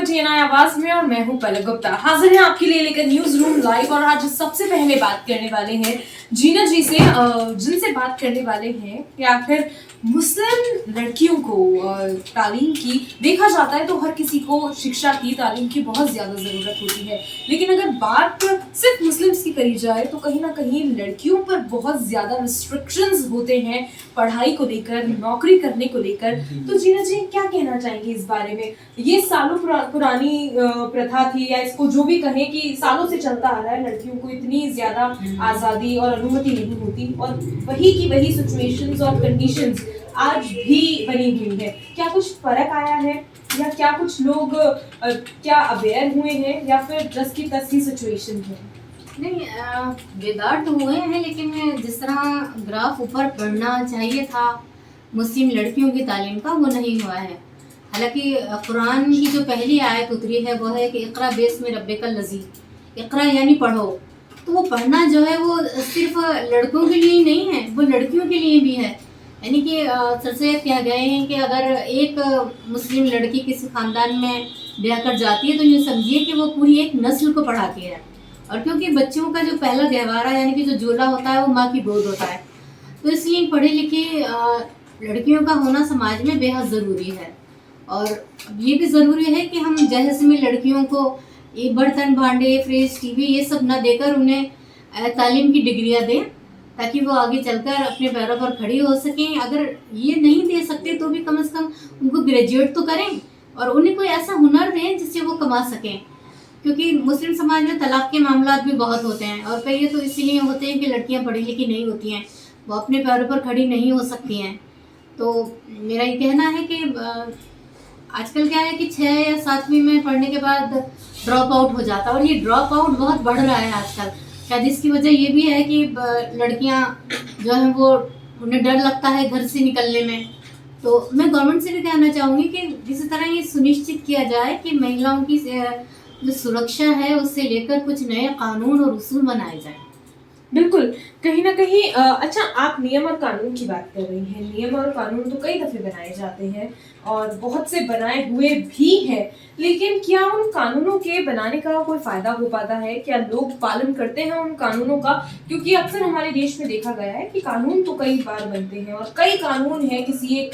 TNI आवाज में और मैं हूं पलक गुप्ता। हाजिर हैं आपके लिए लेकर न्यूज रूम लाइव। और आज सबसे पहले बात करने वाले हैं जीना जी से, जिनसे बात करने वाले हैं कि आखिर मुस्लिम लड़कियों को तालीम की, देखा जाता है तो हर किसी को शिक्षा की, तालीम की बहुत ज्यादा जरूरत होती है, लेकिन अगर बात सिर्फ मुस्लिम्स की करी जाए तो कहीं ना कहीं लड़कियों पर बहुत ज्यादा रिस्ट्रिक्शंस होते हैं पढ़ाई को लेकर, नौकरी करने को लेकर। तो जीना जी क्या कहना चाहेंगे इस बारे में? ये सालों पुरानी प्रथा थी, या इसको जो भी कहें कि सालों से चलता आ रहा है, लड़कियों को इतनी ज्यादा आजादी और अनुमति नहीं होती, और वही की वही सिचुएशंस और कंडीशंस आज भी बनी हुई है। क्या कुछ फर्क आया है, या क्या कुछ लोग क्या अवेयर हुए हैं, या फिर जस्ट की तस ही सिचुएशन है? नहीं, बिगाड़ तो हुए हैं, लेकिन जिस तरह ग्राफ ऊपर बढ़ना चाहिए था मुस्लिम लड़कियों की तालीम का, वो नहीं हुआ है। हालांकि कुरान की जो पहली आयत उतरी है वो है कि इक़रा बिस्मि रब्बिकल लज़ी, इक़रा यानी पढ़ो। तो वो पढ़ना जो है वो सिर्फ लड़कों के लिए नहीं है, वो लड़कियों के लिए भी है। यानी कि सरसैयद कह गए हैं कि अगर एक मुस्लिम लड़की किसी ख़ानदान में ब्याह कर जाती है तो ये समझिए कि वो पूरी एक नस्ल को पढ़ाती है। और क्योंकि बच्चों का जो पहला गहवारा यानी कि जो जोला होता है वो माँ की गोद होता है, तो इसलिए पढ़े लिखे लड़कियों का होना समाज में बेहद ज़रूरी है। और ये भी ज़रूरी है कि हम जहेज में लड़कियों को ये बर्तन, भांडे, फ्रिज, टीवी ये सब ना देकर उन्हें तालीम की डिग्रियां दें, ताकि वो आगे चलकर अपने पैरों पर खड़ी हो सकें। अगर ये नहीं दे सकते तो भी कम से कम उनको ग्रेजुएट तो करें, और उन्हें कोई ऐसा हुनर दें जिससे वो कमा सकें। क्योंकि मुस्लिम समाज में तलाक के मामला भी बहुत होते हैं, और कई तो इसीलिए होते हैं कि लड़कियां पढ़ी लिखी नहीं होती हैं, वो अपने पैरों पर खड़ी नहीं हो सकती हैं। तो मेरा ये कहना है कि आजकल क्या है कि 6 या 7वीं में पढ़ने के बाद ड्रॉप आउट हो जाता है, और ये ड्रॉप आउट बहुत बढ़ रहा है आजकल। शायद इसकी वजह ये भी है कि लड़कियां जो हैं वो, उन्हें डर लगता है घर से निकलने में। तो मैं गवर्नमेंट से भी कहना चाहूँगी कि जिस तरह ये सुनिश्चित किया जाए कि महिलाओं की जो सुरक्षा है उससे लेकर कुछ नए कानून और उसूल बनाए जाए। बिल्कुल, कहीं ना कहीं अच्छा, आप नियम और कानून की बात कर रही हैं। नियम और कानून तो कई दफे बनाए जाते हैं और बहुत से बनाए हुए भी हैं, लेकिन क्या उन कानूनों के बनाने का कोई फायदा हो पाता है? क्या लोग पालन करते हैं उन कानूनों का? क्योंकि अक्सर हमारे देश में देखा गया है कि कानून तो कई बार बनते हैं, और कई कानून हैं किसी एक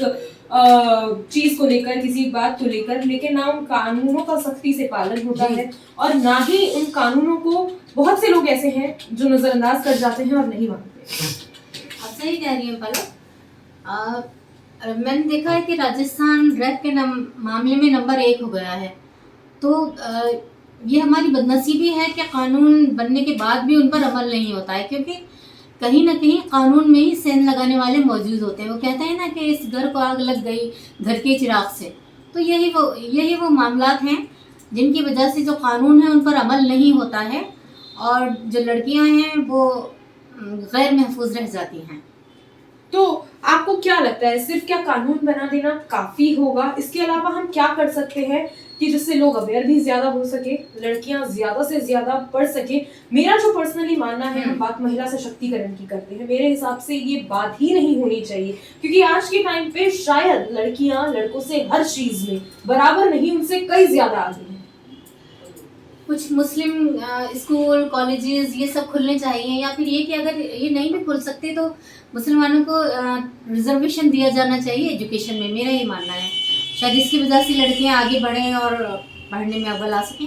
चीज को लेकर, किसी बात को लेकर, लेकिन ना उन कानूनों का सख्ती से पालन होता है, और ना ही उन कानूनों को बहुत से लोग ऐसे हैं जो नजरअंदाज कर जाते हैं और नहीं मानते। आप सही कह रही हैं पलक। मैंने देखा है कि राजस्थान रेप के मामले में नंबर 1 हो गया है। तो ये हमारी बदनसीबी है कि कानून बनने के बाद भी उन पर अमल नहीं होता है, क्योंकि कहीं ना कहीं कानून में ही सेंध लगाने वाले मौजूद होते हैं। वो कहते हैं ना कि इस घर को आग लग गई घर के चिराग से। तो यही वो मामलात हैं जिनकी वजह से जो कानून है उन पर अमल नहीं होता है, और जो लड़कियां हैं वो गैर महफूज रह जाती हैं। तो आपको क्या लगता है, सिर्फ क्या कानून बना देना काफी होगा? इसके अलावा हम क्या कर सकते हैं कि जिससे लोग अवेयर भी ज्यादा हो सके, लड़कियां ज्यादा से ज्यादा पढ़ सके? मेरा जो पर्सनली मानना है, हम बात महिला सशक्तिकरण की करते हैं, मेरे हिसाब से ये बात ही नहीं होनी चाहिए, क्योंकि आज के टाइम पे शायद लड़कियां लड़कों से हर चीज में बराबर नहीं, उनसे कई ज्यादा आगे हैं। कुछ मुस्लिम स्कूल, कॉलेजेस ये सब खुलने चाहिए, या फिर ये कि अगर ये नहीं भी खुल सकते तो मुसलमानों को रिजर्वेशन दिया जाना चाहिए एजुकेशन में। मेरा ये मानना है, शायद इसकी वजह से लड़कियां आगे बढ़ें और पढ़ने में अव्वल आ सकें।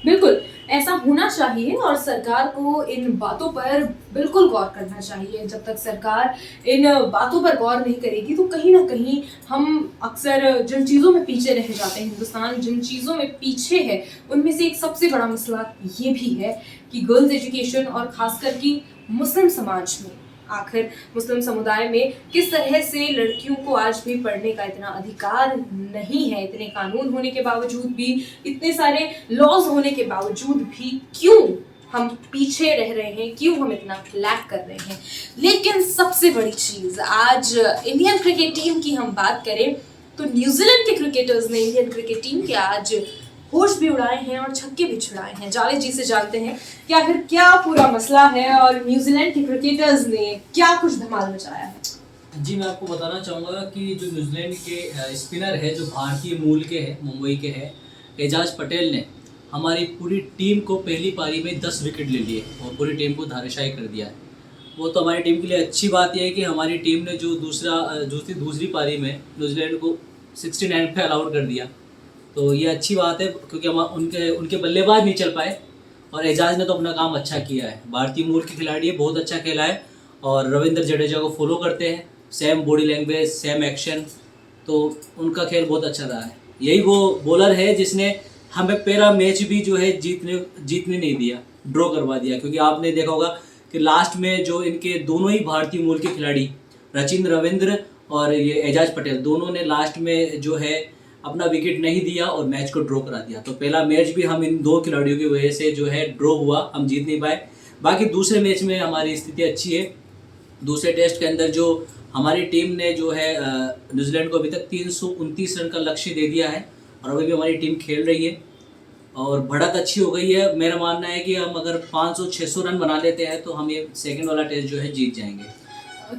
बिल्कुल ऐसा होना चाहिए, और सरकार को इन बातों पर बिल्कुल गौर करना चाहिए। जब तक सरकार इन बातों पर गौर नहीं करेगी तो कहीं ना कहीं हम अक्सर जिन चीज़ों में पीछे रह जाते हैं, हिंदुस्तान जिन चीज़ों में पीछे है, उनमें से एक सबसे बड़ा मसला ये भी है कि गर्ल्स एजुकेशन, और खासकर कि मुस्लिम समाज में, आखिर मुस्लिम समुदाय में किस तरह से लड़कियों को आज भी पढ़ने का इतना अधिकार नहीं है। इतने कानून होने के बावजूद भी, इतने सारे लॉज होने के बावजूद भी क्यों हम पीछे रह रहे हैं, क्यों हम इतना लैक कर रहे हैं? लेकिन सबसे बड़ी चीज, आज इंडियन क्रिकेट टीम की हम बात करें तो न्यूजीलैंड के क्रिकेटर्स ने इंडियन क्रिकेट टीम के आज होश भी उड़ाए हैं और छक्के भी छुड़ाए हैं। जावेद जी से जानते हैं कि आखिर क्या पूरा मसला है, और न्यूजीलैंड के क्रिकेटर्स ने क्या कुछ धमाल मचाया है। जी, मैं आपको बताना चाहूँगा कि जो न्यूजीलैंड के स्पिनर है, जो भारतीय मूल के हैं, मुंबई के हैं, एजाज पटेल ने हमारी पूरी टीम को पहली पारी में 10 विकेट ले लिए और पूरी टीम को धाराशायी कर दिया है। वो तो हमारी टीम के लिए अच्छी बात यह है कि हमारी टीम ने जो दूसरी पारी में न्यूजीलैंड को 69 पे अलाउट कर दिया, तो ये अच्छी बात है क्योंकि हम उनके बल्लेबाज नहीं चल पाए और एजाज ने तो अपना काम अच्छा किया है। भारतीय मूल के खिलाड़ी है, बहुत अच्छा खेला है और रविंद्र जडेजा को फॉलो करते हैं, same body language, same action, तो उनका खेल बहुत अच्छा रहा है। यही वो बॉलर है जिसने हमें पहला मैच भी जो है जीतने नहीं दिया, ड्रॉ करवा दिया। क्योंकि आपने देखा होगा कि लास्ट में जो इनके दोनों ही भारतीय मूल के खिलाड़ी रचिन रविंद्र और ये एजाज पटेल, दोनों ने लास्ट में जो है अपना विकेट नहीं दिया और मैच को ड्रॉ करा दिया। तो पहला मैच भी हम इन दो खिलाड़ियों की वजह से जो है ड्रॉ हुआ, हम जीत नहीं पाए। बाकी दूसरे मैच में हमारी स्थिति अच्छी है। दूसरे टेस्ट के अंदर जो हमारी टीम ने जो है न्यूजीलैंड को अभी तक 329 रन का लक्ष्य दे दिया है और अभी भी हमारी टीम खेल रही है और बढ़त अच्छी हो गई है। मेरा मानना है कि हम अगर 500-600 रन बना लेते हैं तो हम ये सेकंड वाला टेस्ट जो है जीत जाएंगे।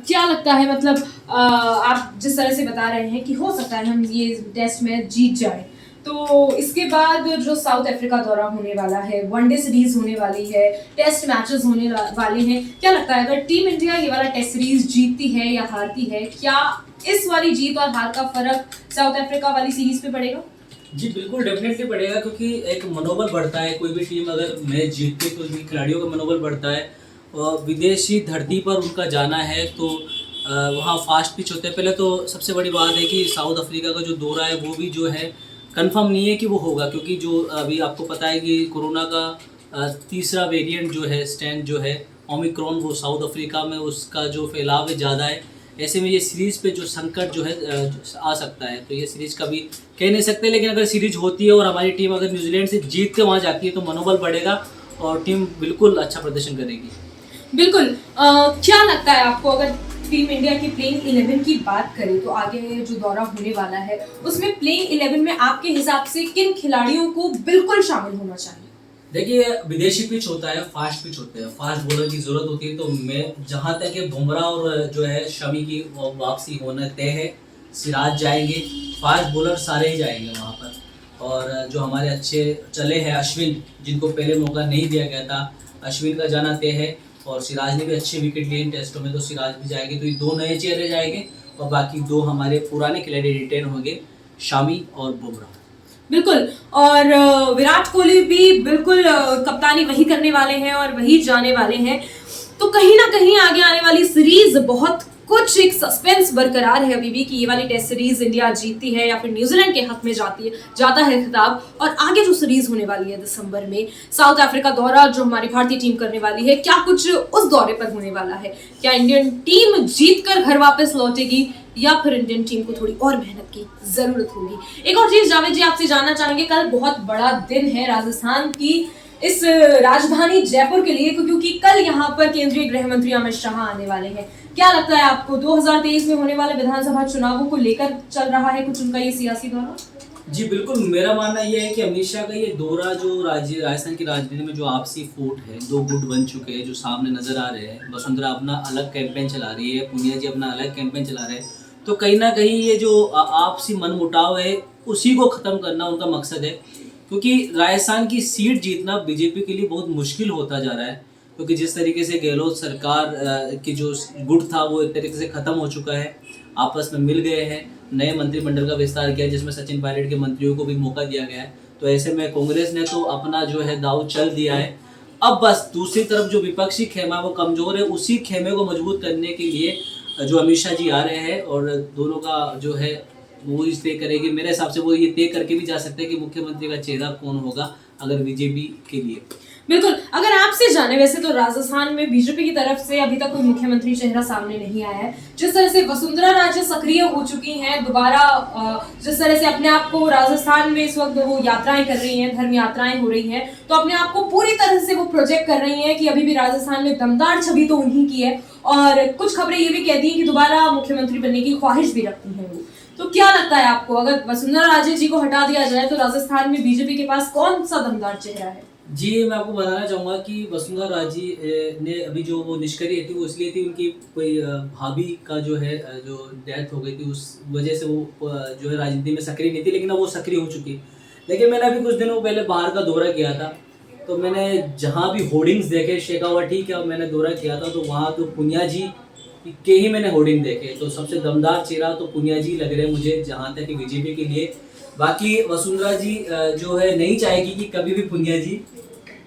क्या लगता है, मतलब आप जिस तरह से बता रहे हैं कि हो सकता है हम ये टेस्ट मैच जीत जाए, तो इसके बाद जो साउथ अफ्रीका दौरा होने वाला है, वनडे सीरीज होने वाली है, टेस्ट मैचेस होने वाले हैं, क्या लगता है अगर टीम इंडिया ये वाला टेस्ट सीरीज जीतती है या हारती है, क्या इस वाली जीत और हार का फर्क साउथ अफ्रीका वाली सीरीज पे पड़ेगा? जी बिल्कुल, डेफिनेटली पड़ेगा क्योंकि एक मनोबल बढ़ता है। कोई भी टीम अगर मैच जीतती है तो खिलाड़ियों का मनोबल बढ़ता है और विदेशी धरती पर उनका जाना है तो वहाँ फास्ट पिच होते हैं। पहले तो सबसे बड़ी बात है कि साउथ अफ्रीका का जो दौरा है वो भी जो है कंफर्म नहीं है कि वो होगा, क्योंकि जो अभी आपको पता है कि कोरोना का तीसरा वेरिएंट जो है, स्ट्रेन जो है ओमिक्रॉन, वो साउथ अफ्रीका में उसका जो फैलाव है ज़्यादा है। ऐसे में ये सीरीज़ पे जो संकट जो है आ सकता है, तो ये सीरीज़ कभी कह नहीं सकते। लेकिन अगर सीरीज होती है और हमारी टीम अगर न्यूजीलैंड से जीत के वहाँ जाती है तो मनोबल बढ़ेगा और टीम बिल्कुल अच्छा प्रदर्शन करेगी। बिल्कुल। क्या लगता है आपको, अगर टीम इंडिया की प्लेइंग 11 की बात करें तो आगे जो दौरा होने वाला है उसमें प्लेइंग 11 में आपके हिसाब से किन खिलाड़ियों को बिल्कुल शामिल होना चाहिए? देखिए, विदेशी पिच होता है, फास्ट पिच होते हैं, फास्ट बॉलर की ज़रूरत होती है। तो मैं जहाँ तक है बुमराह और जो है शमी की वापसी होना तय है। सिराज जाएंगे, फास्ट बॉलर सारे ही जाएंगे वहाँ पर। और जो हमारे अच्छे चले हैं अश्विन, जिनको पहले मौका नहीं दिया गया था, अश्विन का जाना तय है। और सिराज ने भी अच्छे विकेट लिए इन टेस्टों में, तो सिराज भी जाएंगे। तो ये 2 नए चेहरे जाएंगे और बाकी 2 हमारे पुराने खिलाड़ी रिटेन होंगे, शामी और बुमराह। बिल्कुल। और विराट कोहली भी बिल्कुल कप्तानी वही करने वाले हैं और वही जाने वाले हैं। तो कहीं ना कहीं आगे आने वाली सीरीज बहुत कुछ एक सस्पेंस बरकरार है अभी भी कि ये वाली टेस्ट सीरीज इंडिया जीतती है या फिर न्यूजीलैंड के हक में जाता है खिताब। और आगे जो सीरीज होने वाली है दिसंबर में, साउथ अफ्रीका दौरा जो हमारी भारतीय टीम करने वाली है, क्या कुछ उस दौरे पर होने वाला है? क्या इंडियन टीम जीतकर घर वापस लौटेगी या फिर इंडियन टीम को थोड़ी और मेहनत की जरूरत होगी? एक और चीज जावेद जी आपसे जानना चाहेंगे, कल बहुत बड़ा दिन है राजस्थान की इस राजधानी जयपुर के लिए, क्योंकि कल यहाँ पर केंद्रीय गृह मंत्री अमित शाह आने वाले हैं। क्या लगता है आपको 2023 में होने वाले विधानसभा चुनावों को लेकर चल रहा है कुछ उनका ये सियासी दौरा? जी बिल्कुल, मेरा मानना यह है कि अमित शाह का ये दौरा जो राजस्थान की राजनीति में जो आपसी फूट है, 2 गुट बन चुके हैं जो सामने नजर आ रहे हैं। वसुंधरा अपना अलग कैंपेन चला रही है, पूनिया जी अपना अलग कैंपेन चला रहे हैं। तो कहीं ना कहीं ये जो आपसी मनमुटाव है उसी को ख़त्म करना उनका मकसद है। क्योंकि राजस्थान की सीट जीतना बीजेपी के लिए बहुत मुश्किल होता जा रहा है, क्योंकि जिस तरीके से गहलोत सरकार की जो गुट था वो एक तरीके से ख़त्म हो चुका है, आपस में मिल गए हैं, नए मंत्रिमंडल का विस्तार किया जिसमें सचिन पायलट के मंत्रियों को भी मौका दिया गया है। तो ऐसे में कांग्रेस ने तो अपना जो है दाव चल दिया है। अब बस दूसरी तरफ जो विपक्षी खेमा वो कमज़ोर है, उसी खेमे को मजबूत करने के लिए जो अमित शाह जी आ रहे हैं और दोनों का जो है वो इस तय करेगी। मेरे हिसाब से वो ये तय करके भी जा सकते हैं कि मुख्यमंत्री का चेहरा कौन होगा अगर बीजेपी के लिए। बिल्कुल। अगर आपसे जाने, वैसे तो राजस्थान में बीजेपी की तरफ से अभी तक कोई मुख्यमंत्री चेहरा सामने नहीं आया है। जिस तरह से वसुंधरा राजे सक्रिय हो चुकी हैं, दोबारा जिस तरह से अपने आप को राजस्थान में इस वक्त वो यात्राएं कर रही हैं, धर्म यात्राएं हो रही हैं, तो अपने आप को पूरी तरह से वो प्रोजेक्ट कर रही हैं कि अभी भी राजस्थान में दमदार छवि तो उन्हीं की है। और कुछ खबरें ये भी कहती हैं कि दोबारा मुख्यमंत्री बनने की ख्वाहिश भी रखती हैं वो। तो क्या लगता है आपको, अगर वसुंधरा राजे जी को हटा दिया जाए तो राजस्थान में बीजेपी के पास कौन सा दमदार चेहरा है? जी, मैं आपको बताना चाहूँगा कि वसुंधरा राजे ने अभी जो वो निष्क्रिय थी वो इसलिए थी, उनकी कोई भाभी का जो है जो डेथ हो गई थी, उस वजह से वो जो है राजनीति में सक्रिय नहीं थी, लेकिन अब वो सक्रिय हो चुकी है। लेकिन मैंने अभी कुछ दिनों पहले बाहर का दौरा किया था, तो मैंने जहाँ भी होर्डिंग्स देखे शेखावटी का मैंने दौरा किया था, तो वहाँ तो पुनिया जी के ही मैंने होर्डिंग देखे। तो सबसे दमदार चेहरा तो पुनिया जी लग रहे मुझे जहाँ तक कि बीजेपी के लिए। बाकी वसुंधरा जी जो है नहीं चाहेगी कि कभी भी पुनिया जी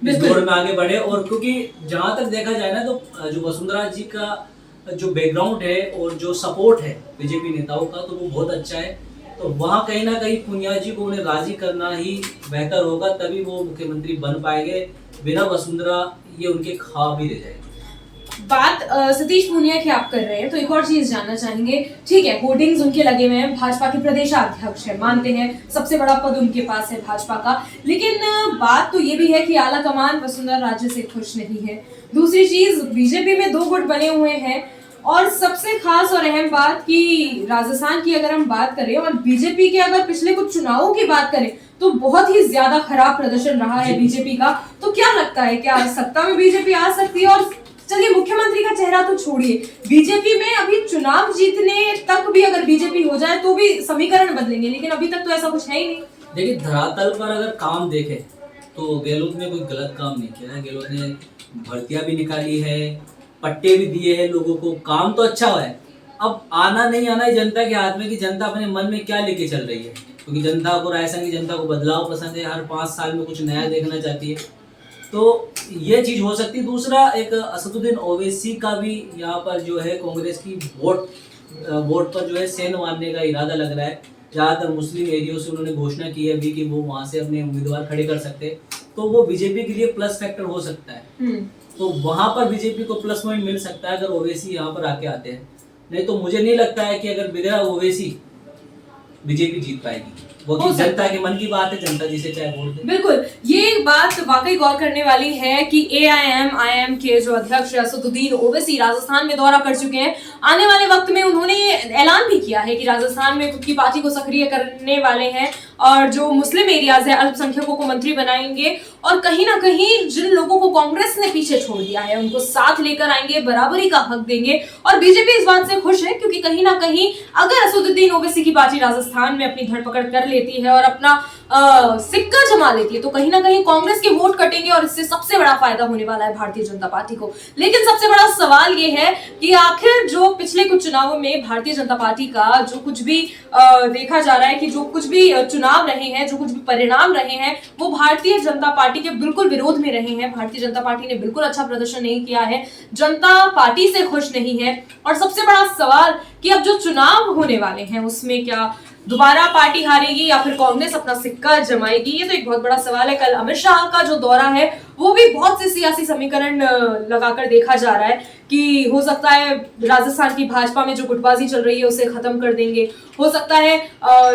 इस दौर में आगे बढ़े, और क्योंकि जहाँ तक देखा जाए ना तो जो वसुंधरा जी का जो बैकग्राउंड है और जो सपोर्ट है बीजेपी नेताओं का, तो वो बहुत अच्छा है। तो वहाँ कहीं ना कहीं पुनिया जी को उन्हें राजी करना ही बेहतर होगा, तभी वो मुख्यमंत्री बन पाएंगे। बिना वसुंधरा ये उनके ख्वाब ही रह जाएंगे। बात सतीश पूनिया की आप कर रहे हैं, तो एक और चीज जानना चाहेंगे। ठीक है, होर्डिंग्स उनके लगे हुए हैं, भाजपा के प्रदेशाध्यक्ष है, मानते हैं सबसे बड़ा पद उनके पास है भाजपा का, लेकिन बात तो ये भी है कि आला कमान वसुंधरा राजे से खुश नहीं है। दूसरी चीज, बीजेपी में 2 गुट बने हुए हैं, और सबसे खास और अहम बात कि राजस्थान की अगर हम बात करें और बीजेपी के अगर पिछले कुछ चुनावों की बात करें तो बहुत ही ज्यादा खराब प्रदर्शन रहा है बीजेपी का। तो क्या लगता है, क्या सत्ता में बीजेपी आ सकती है? और चलिए, मुख्यमंत्री का चेहरा तो छोड़िए, बीजेपी में अभी चुनाव जीतने तक भी अगर बीजेपी हो जाए तो भी समीकरण बदलेंगे, लेकिन अभी तक तो ऐसा कुछ है ही नहीं। देखिए, धरातल पर अगर काम देखें तो गहलोत ने कोई गलत काम नहीं किया है। गहलोत ने भर्तियां भी निकाली है, पट्टे भी दिए हैं लोगों को, काम तो अच्छा हुआ है। अब आना नहीं आना ही जनता के हाथ में कि जनता अपने मन में क्या लेके चल रही है, क्योंकि जनता को राजस्थान की जनता को बदलाव पसंद है, हर 5 साल में कुछ नया देखना चाहती है, तो ये चीज हो सकती है। दूसरा, एक असदुद्दीन ओवैसी का भी यहाँ पर जो है कांग्रेस की वोट पर जो है सेंध मारने का इरादा लग रहा है। ज़्यादातर मुस्लिम एरियो से उन्होंने घोषणा की है अभी कि वो वहाँ से अपने उम्मीदवार खड़े कर सकते हैं, तो वो बीजेपी के लिए प्लस फैक्टर हो सकता है। तो वहाँ पर बीजेपी को प्लस पॉइंट मिल सकता है अगर ओवैसी यहाँ पर आके आते हैं। नहीं तो मुझे नहीं लगता है कि अगर बगैर ओवैसी बीजेपी जीत पाएगी। वो कि जनता के मन की बात है, जनता जिसे चाहे वोट दे। बिल्कुल, ये बात वाकई गौर करने वाली है कि AIM के जो अध्यक्ष असदुद्दीन ओवैसी राजस्थान में दौरा कर चुके हैं। आने वाले वक्त में उन्होंने ऐलान भी किया है कि राजस्थान में खुद की पार्टी को सक्रिय करने वाले हैं और जो मुस्लिम एरियाज है अल्पसंख्यकों को मंत्री बनाएंगे, और कहीं ना कहीं जिन लोगों को कांग्रेस ने पीछे छोड़ दिया है उनको साथ लेकर आएंगे, बराबरी का हक देंगे। और बीजेपी इस बात से खुश है क्योंकि कहीं ना कहीं अगर असदुद्दीन ओवैसी की पार्टी राजस्थान में अपनी धरपकड़ कर लेती है और अपना सिक्का जमा लेती है तो कहीं ना कहीं कांग्रेस के वोट कटेंगे और इससे सबसे बड़ा फायदा होने वाला है भारतीय जनता पार्टी को। लेकिन सबसे बड़ा सवाल ये है कि आखिर जो पिछले कुछ चुनावों में भारतीय जनता पार्टी का जो कुछ भी देखा जा रहा है कि जो कुछ भी चुनाव रहे हैं, जो कुछ भी परिणाम रहे हैं, वो भारतीय जनता पार्टी के बिल्कुल विरोध में रहे हैं। भारतीय जनता पार्टी ने बिल्कुल अच्छा प्रदर्शन नहीं किया है, जनता पार्टी से खुश नहीं है। और सबसे बड़ा सवाल कि अब जो चुनाव होने वाले हैं उसमें क्या दोबारा पार्टी हारेगी या फिर कांग्रेस अपना सिक्का जमाएगी, ये तो एक बहुत बड़ा सवाल है। कल अमित शाह का जो दौरा है वो भी बहुत से सियासी समीकरण लगाकर देखा जा रहा है कि हो सकता है राजस्थान की भाजपा में जो गुटबाजी चल रही है उसे खत्म कर देंगे, हो सकता है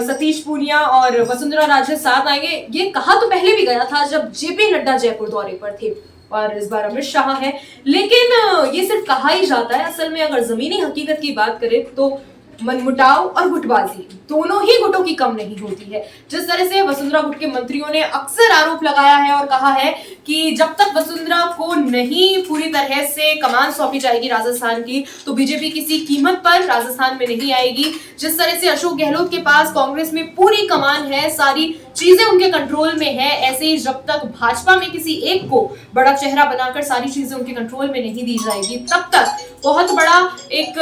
सतीश पूनिया और वसुंधरा राजे साथ आएंगे। ये कहा तो पहले भी गया था जब JP नड्डा जयपुर दौरे पर थे, और इस बार अमित शाह है, लेकिन ये सिर्फ कहा ही जाता है। असल में अगर जमीनी हकीकत की बात करें तो मनमुटाव और गुटबाजी दोनों ही गुटों की कम नहीं होती है। जिस तरह से वसुंधरा गुट के मंत्रियों ने अक्सर आरोप लगाया है और कहा है कि जब तक वसुंधरा को नहीं पूरी तरह से कमान सौंपी जाएगी राजस्थान की तो बीजेपी किसी कीमत पर राजस्थान में नहीं आएगी। जिस तरह से अशोक गहलोत के पास कांग्रेस में पूरी कमान है, सारी चीजें उनके कंट्रोल में है, ऐसे ही जब तक भाजपा में किसी एक को बड़ा चेहरा बनाकर सारी चीजें उनके कंट्रोल में नहीं दी जाएगी तब तक बहुत बड़ा एक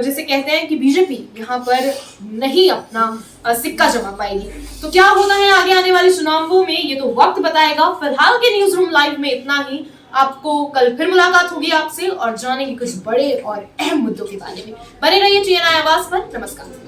जिसे कहते हैं कि बीजेपी यहाँ पर नहीं अपना सिक्का जमा पाएगी। तो क्या होता है आगे आने वाले चुनावों में ये तो वक्त बताएगा। फिलहाल के न्यूज रूम लाइव में इतना ही। आपको कल फिर मुलाकात होगी आपसे और जानेंगे कुछ बड़े और अहम मुद्दों के बारे में। बने रहिए TNI आवाज पर। नमस्कार।